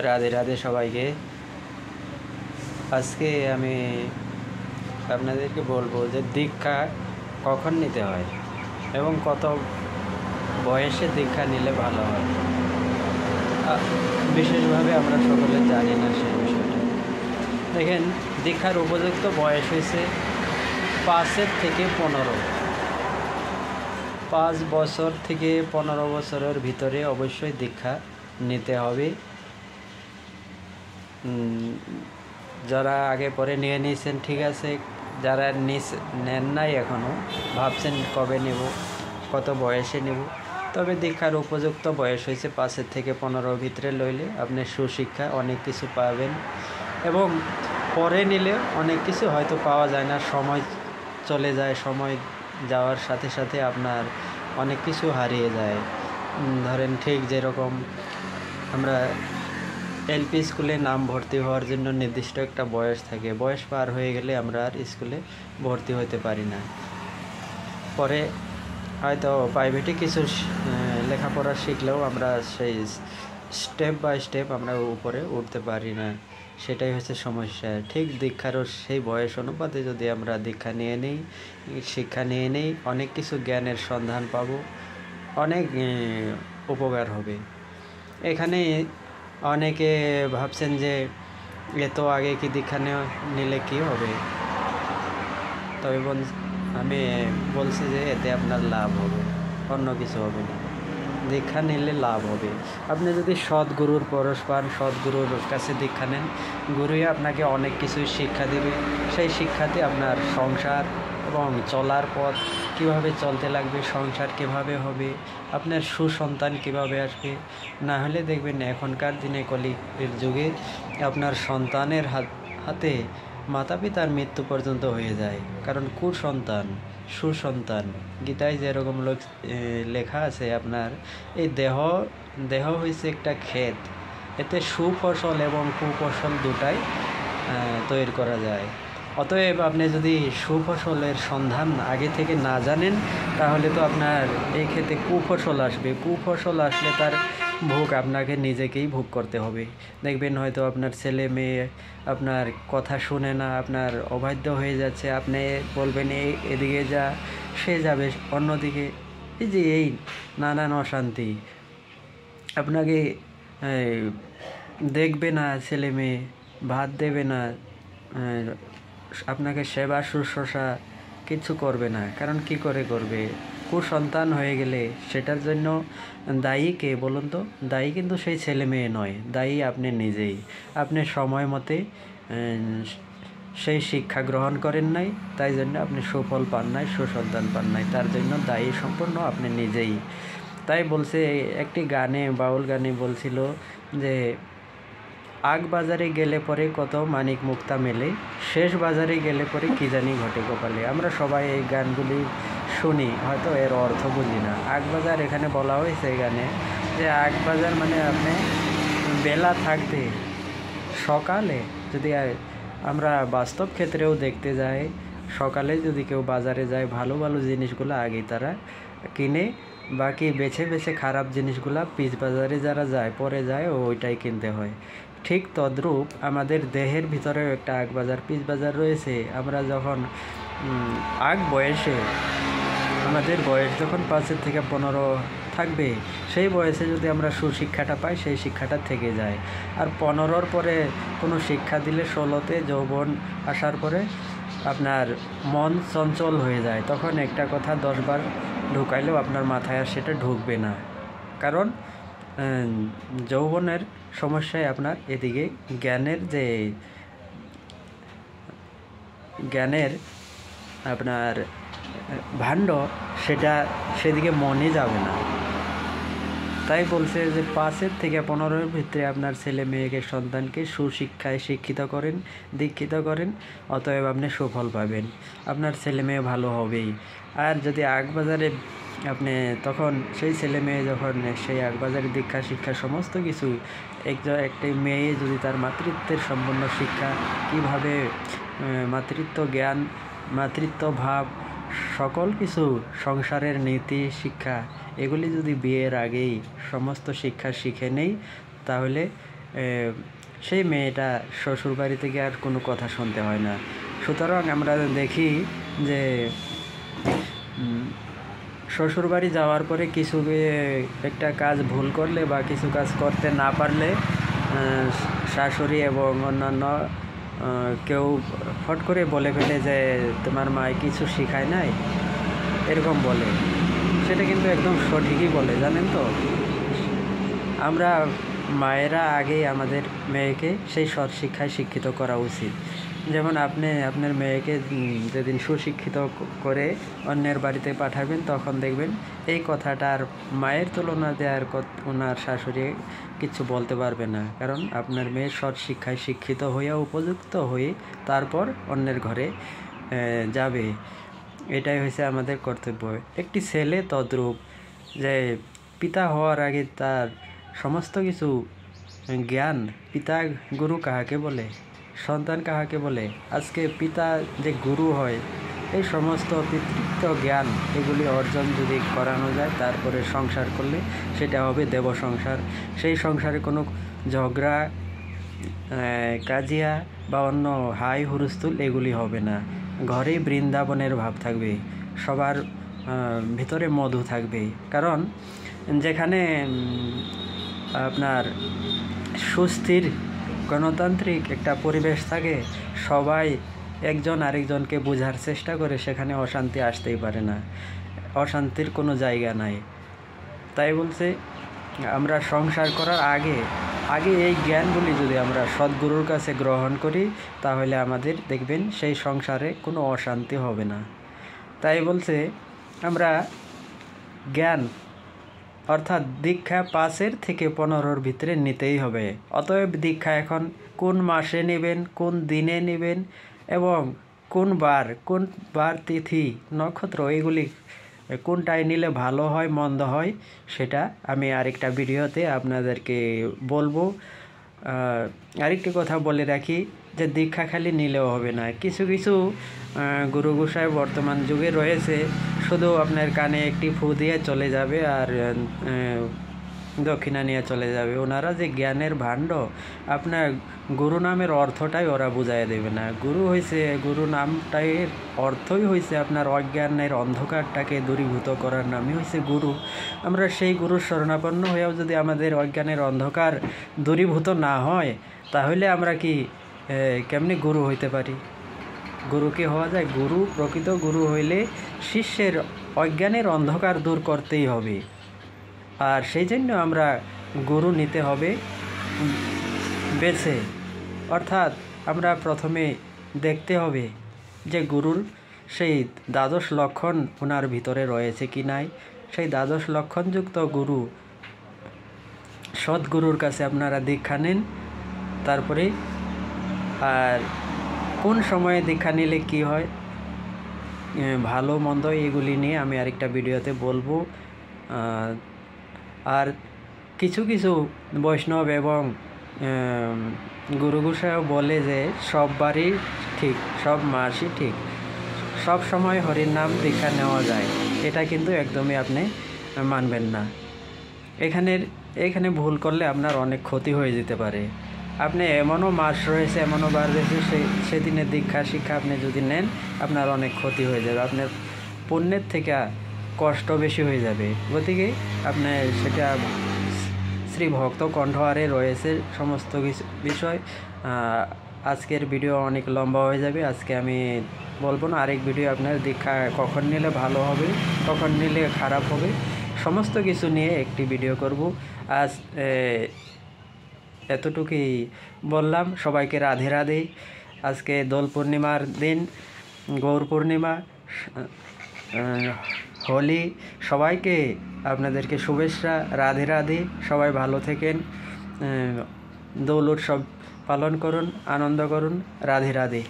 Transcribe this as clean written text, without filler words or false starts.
রাধে রাধে সবাইকে। আজকে আমি আপনাদেরকে বলবো যে দীক্ষা কখন নিতে হয় এবং কত বয়সে দীক্ষা নিলে ভালো হয়। বিশেষভাবে আমরা সকলে জানি না সেই বিষয়টা। দেখেন, দীক্ষার উপযুক্ত বয়স হয়েছে 5 থেকে 15। 5 বছর থেকে 15 বছরের ভিতরে অবশ্যই দীক্ষা নিতে হবে। যারা আগে পরে নিয়ে নিয়েছেন ঠিক আছে, যারা নেন নাই এখনও, ভাবছেন কবে নেব, কত বয়সে নেব, তবে দীক্ষার উপযুক্ত বয়স হয়েছে 5 থেকে 15 ভিতরে লইলে আপনি সুশিক্ষা অনেক কিছু পাবেন। এবং পরে নিলে অনেক কিছু হয়তো পাওয়া যায় না, সময় চলে যায়, সময় যাওয়ার সাথে সাথে আপনার অনেক কিছু হারিয়ে যায়। ধরেন, ঠিক যেরকম আমরা এলপি স্কুলে নাম ভর্তি হওয়ার জন্য নির্দিষ্ট একটা বয়স থাকে, বয়স পার হয়ে গেলে আমরা আর স্কুলে ভর্তি হতে পারি না। পরে হয়তো প্রাইভেটে কিছু লেখাপড়া শিখলেও আমরা সেই স্টেপ বাই স্টেপ আমরা উপরে উঠতে পারি না, সেটাই হচ্ছে সমস্যা। ঠিক দীক্ষারও সেই বয়স অনুপাতে যদি আমরা দীক্ষা নিয়ে নিই, শিক্ষা নিয়ে নিই, অনেক কিছু জ্ঞানের সন্ধান পাব, অনেক উপকার হবে। এখানে অনেকে ভাবছেন যে এত আগে কি দীক্ষা নিলে কি হবে, তবে আমি বলছি যে এতে আপনার লাভ হবে, অন্য কিছু হবে না। দীক্ষা নিলে লাভ হবে। আপনি যদি সদ্গুরুর পরশ পান, সদ্গুরুর কাছে দীক্ষা নেন, গুরুই আপনাকে অনেক কিছুই শিক্ষা দেবে। সেই শিক্ষাতে আপনার সংসার এবং চলার পথ কিভাবে চলতে লাগবে, সংসার কিভাবে হবে, আপনার সুসন্তান কিভাবে আসবে। না হলে দেখবেন এখনকার দিনে কলির যুগে আপনার সন্তানের হাতে মাতা পিতার মৃত্যু পর্যন্ত হয়ে যায়, কারণ কুসন্তান সুসন্তান। গীতায় যেরকম লেখা আছে, আপনার এই দেহ হয়েছে একটা ক্ষেত, এতে সুফসল এবং কুফসল দুটাই তৈরি করা যায়। অতএব আপনি যদি সুফসলের সন্ধান আগে থেকে না জানেন, তাহলে তো আপনার এই ক্ষেত্রে কুফসল আসবে। কুফসল আসলে তার ভোগ আপনাকে নিজেকেই ভোগ করতে হবে। দেখবেন হয়তো আপনার ছেলে মেয়ে আপনার কথা শুনে না, আপনার অবাধ্য হয়ে যাচ্ছে, আপনি বলবেন এদিকে যা, সে যাবে অন্যদিকে। এই যে এই নানান অশান্তি, আপনাকে দেখবে না ছেলে মেয়ে, ভাত দেবে না, আপনাকে সেবা শুশ্রূষা কিছু করবে না। কারণ কি করে করবে? কুসন্তান হয়ে গেলে সেটার জন্য দায়ী কে বলুন তো? দায়ী কিন্তু সেই ছেলে মেয়ে নয়, দায়ী আপনি নিজেই। আপনি সময় মতে সেই শিক্ষা গ্রহণ করেন নাই, তাই জন্য আপনি সুফল পান নাই, সুসন্তান পান নাই, তার জন্য দায়ী সম্পূর্ণ আপনি নিজেই। তাই বলছে একটি গানে, বাউল গানে বলছিল যে আগ বাজারে গেলে পরে কত মানিক মুক্তা মেলে, শেষ বাজারে গেলে পরে কি জানি ঘটে কপালে। আমরা সবাই এই গানগুলি শুনি, হয়তো এর অর্থ বুঝি না। আগ বাজার এখানে বলা হয়েছে এই গানে যে আগ বাজার মানে আপনি বেলা থাকতে সকালে, যদি আমরা বাস্তব ক্ষেত্রেও দেখতে যাই, সকালে যদি কেউ বাজারে যায়, ভালো ভালো জিনিসগুলো আগে তারা কিনে, বাকি বেছে বেছে খারাপ জিনিসগুলা পিচ বাজারে যারা যায়, পরে যায়, ওইটাই কিনতে হয়। ঠিক তদ্রূপ আমাদের দেহের ভিতরেও একটা আগ বাজার পিচ বাজার রয়েছে। আমরা যখন আগ বয়সে, আমাদের বয়স যখন 5 থেকে 15 থাকবে, সেই বয়সে যদি আমরা সুশিক্ষাটা পাই, সেই শিক্ষাটা থেকে যায়। আর 15-র পরে কোনো শিক্ষা দিলে 16-তে যৌবন আসার পরে আপনার মন চঞ্চল হয়ে যায়, তখন একটা কথা 10 বার ঢুকাইলেও আপনার মাথায় আর সেটা ঢুকবে না। কারণ যৌবনের সমস্যায় আপনার এদিকে জ্ঞানের আপনার ভাণ্ড, সেদিকে মনে যাবে না। তাই বলছে যে 5 থেকে 15-র ভিতরে আপনার ছেলে মেয়েকে, সন্তানকে সুশিক্ষায় দীক্ষিত করেন, অতএব আপনি সুফল পাবেন, আপনার ছেলে মেয়ে ভালো হবেই। আর যদি আগবাজারে আপনি, তখন সেই ছেলে মেয়ে যখন সেই আগবাজারে দীক্ষা শিক্ষা সমস্ত কিছু, একটি মেয়ে যদি তার মাতৃত্বের সম্পূর্ণ শিক্ষা, কিভাবে মাতৃত্ব জ্ঞান, মাতৃত্ব ভাব, সকল কিছু সংসারের নীতি শিক্ষা, এগুলি যদি বিয়ের আগেই সমস্ত শিক্ষা শিখে নেই, তাহলে সেই মেয়েটা শ্বশুরবাড়ি থেকে আর কোনো কথা শুনতে হয় না। সুতরাং আমরা দেখি যে শ্বশুরবাড়ি যাওয়ার পরে কিছু একটা কাজ ভুল করলে বা কিছু কাজ করতে না পারলে শাশুড়ি এবং অন্যান্য কেউ ফট করে বলে ফেলে যে তোমার মায় কিছু শেখায় নাই, এরকম বলে। সেটা কিন্তু একদম সঠিকই বলে, জানেন তো। আমরা মায়েরা আগেই আমাদের মেয়েকে সেই সৎ শিক্ষায় শিক্ষিত করা উচিত। যেমন আপনি আপনার মেয়েকে যেদিন সুশিক্ষিত করে অন্যের বাড়িতে পাঠাবেন, তখন দেখবেন এই কথাটার মায়ের তুলনাতে আর ওনার শাশুড়ি কিছু বলতে পারবে না। কারণ আপনার মেয়ে সৎ শিক্ষায় শিক্ষিত হয়ে উপযুক্ত হয়ে তারপর অন্যের ঘরে যাবে। এটাই হয়েছে আমাদের কর্তব্য। একটি ছেলে তদ্রূপ, যে পিতা হওয়ার আগে তার সমস্ত কিছু জ্ঞান, পিতা গুরু কাহাকে বলে, সন্তান কাহাকে বলে, আজকে পিতা যে গুরু হয়, এই সমস্ত পিতৃত্ব জ্ঞান এগুলি অর্জন যদি করানো যায়, তারপরে সংসার করলে সেটা হবে দেব সংসার। সেই সংসারে কোনো ঝগড়া, কাজিয়া বা অন্য হাই হুলস্থুল এগুলি হবে না। ঘরেই বৃন্দাবনের ভাব থাকবে, সবার ভিতরে মধু থাকবে। কারণ যেখানে আপনার সুস্থির গণতান্ত্রিক একটা পরিবেশ থাকে, সবাই একজন আরেকজনকে বোঝার চেষ্টা করে, সেখানে অশান্তি আসতেই পারে না, অশান্তির কোনো জায়গা নাই। তাই বলছে আমরা সংসার করার আগে এই জ্ঞানগুলি যদি আমরা সদ্গুরুর কাছে গ্রহণ করি, তাহলে আমাদের দেখবেন সেই সংসারে কোনো অশান্তি হবে না। তাই বলছে আমরা জ্ঞান অর্থাৎ দীক্ষা 5 থেকে 15 ভিতরে নিতেই হবে। অতএব দীক্ষা এখন কোন মাসে নেবেন, কোন দিনে নেবেন এবং কোন বার তিথি নক্ষত্র এগুলি কোনটায় নিলে ভালো হয় মন্দ হয়, সেটা আমি আরেকটা ভিডিওতে আপনাদেরকে বলবো। আরেকটি কথা বলে রাখি যে দীক্ষা খালি নিলেও হবে না। কিছু গুরু গোসাই বর্তমান যুগে রয়েছে, শুধু আপনার কানে একটি ফু দিয়ে চলে যাবে আর দক্ষিণা নিয়ে চলে যাবে। ওনারা যে জ্ঞানের ভাণ্ড, আপনার গুরু নামের অর্থটাই ওরা বুঝাই দেবে না। গুরু নামটাই অর্থই হয়েছে আপনার অজ্ঞানের অন্ধকারটাকে দূরীভূত করার নামই হয়েছে গুরু। আমরা সেই গুরুর শরণাপন্ন হয়েও যদি আমাদের অজ্ঞানের অন্ধকার দূরীভূত না হয়, তাহলে আমরা কি কেমনি গুরু হইতে পারি? গুরু কি হওয়া যায়? প্রকৃত গুরু হইলে শিষ্যের অজ্ঞানের অন্ধকার দূর করতেই হবে। আর সেই জন্য আমরা গুরু নিতে হবে বেছে। অর্থাৎ আমরা প্রথমে দেখতে হবে যে গুরুর সেই 12 লক্ষণ ওনার ভিতরে রয়েছে কি নাই। সেই 12 লক্ষণযুক্ত গুরু, সদ্গুরুর কাছে আপনারা দীক্ষা নেন। তারপরে আর কোন সময়ে দীক্ষা নিলে কি হয়, ভালো মন্দ এগুলি নিয়ে আমি আরেকটা ভিডিওতে বলবো। আর কিছু বৈষ্ণব এবং গুরু গোসাইও বলে যে সব বারই ঠিক, সব মাসই ঠিক, সব সময় হরির নাম দীক্ষা নেওয়া যায়। এটা কিন্তু একদমই আপনি মানবেন না। এখানে ভুল করলে আপনার অনেক ক্ষতি হয়ে যেতে পারে। আপনি এমনও মাস রয়েছে, এমনও বার রয়েছে, সেদিনের শিক্ষা আপনি যদি নেন, আপনার অনেক ক্ষতি হয়ে যাবে, আপনার পুণ্যের থেকে কষ্ট বেশি হয়ে যাবে। গতিকে আপনি সেটা শ্রী ভক্ত কণ্ঠহারে রয়েছে সমস্ত কিছু বিষয়। আজকের ভিডিও অনেক লম্বা হয়ে যাবে, আজকে আমি বলবো না। আরেক ভিডিও আপনার দীক্ষা কখন নিলে ভালো হবে, কখন নিলে খারাপ হবে, সমস্ত কিছু নিয়ে একটি ভিডিও করব। আজ এতটুকুই বললাম। সবাইকে রাধে রাধে। আজকে দোল পূর্ণিমার দিন, গৌর পূর্ণিমা, হোলি, সবাইকে আপনাদেরকে শুভেচ্ছা, রাধে রাধে। সবাই ভালো থেকেন, দোল উৎসব পালন করুন, আনন্দ করুন। রাধে রাধে।